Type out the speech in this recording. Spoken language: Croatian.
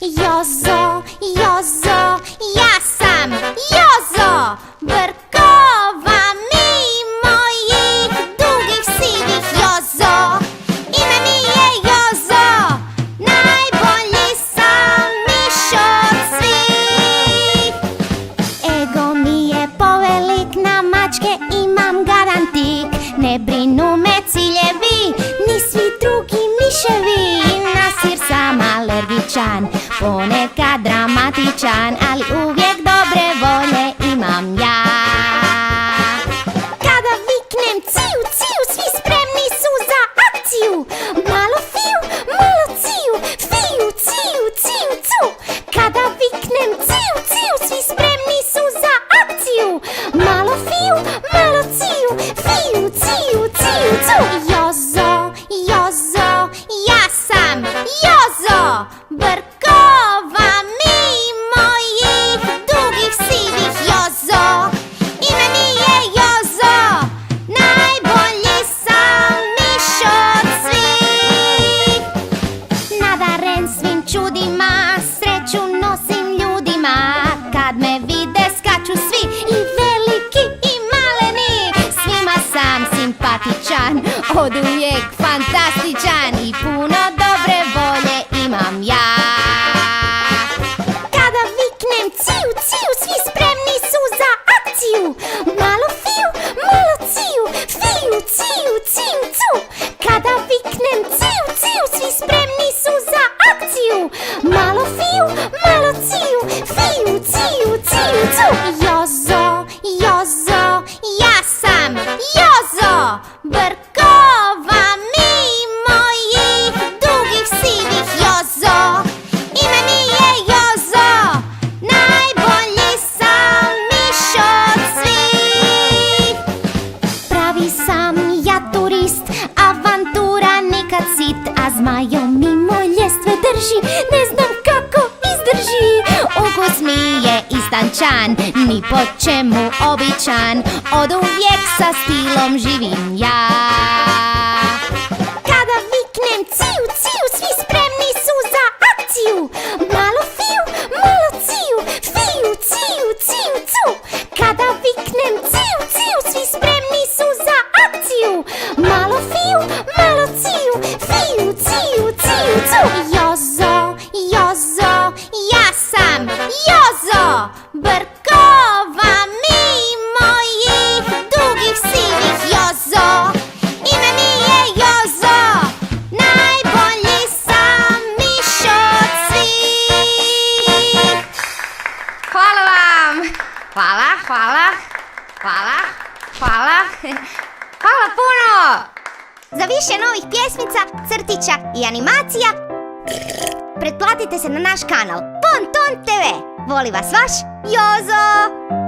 Jozo, Jozo, ja sam Jozo, brkova mimo mojih dugih sivih Jozo. Ime mi je Jozo, najbolji sam miš od svih. Ego mi je povelik, na mačke imam garantik. Ne brinu me ciljevi, ni svi drugi miševi. Na sir sam alergičan, ponekad dramatičan, ali uvijek dobre volje imam ja. Kada viknem ciu, ciu, svi spremni su za akciju. Malo fiu, malo ciu, fiu, ciu, ciu, cu. Kada viknem ciu, ciu, svi spremni su za akciju. Malo fiu, malo ciu, fiu, ciu, ciu, cu. Jozo, Jozo, ja sam Jozo, brkova mimo mojih dugih sivih Jozo. Ime mi je Jozo, najbolji sam miš od svih. Nadaren svim čudima, sreću nosim ljudima. Kad me vide skaču svi, i veliki i maleni. Svima sam simpatičan, oduvijek fantastičan, i puno dobre volje imam ja. Kada viknem ciu, ciu, svi spremni su za akciju. Malo fiu, malo ciu, fiu, ciu, ciu, cu. Kada viknem ciu, ciu, svi spremni su za akciju. Malo fiu, malo ciu, fiu, ciu, ciu, cu. Jozo, Jozo, ja sam Jozo, brkova mimo mojih dugih sivih Jozo. Ime mi je Jozo, najbolji sam miš od svih. Pravi sam ja turist, avantura nikad sit, a zmajo mimo ljestve drži, ne znam kako izdrži. Ukus mi je istančan, ni po čemu običan, oduvijek sa stilom živim ja. Kada viknem ciu, ciu, svi spremni su za akciju. Malo fiu, malo ciu, fiu, ciu, ciu, cu. Kada viknem ciu, ciu, svi spremni su za akciju. Malo fiu, malo ciu, fiu, ciu, ciu, cu. Jozo, Jozo, ja sam Jozo, brkova mimo mojih dugih sivih Jozo. Ime mi je Jozo, najbolji sam miš od svih. Hvala vam! Hvala, hvala, hvala, hvala. Hvala puno! Za više novih pjesmica, crtića i animacija pretplatite se na naš kanal Bon Ton TV. Voli vas vaš Jozo!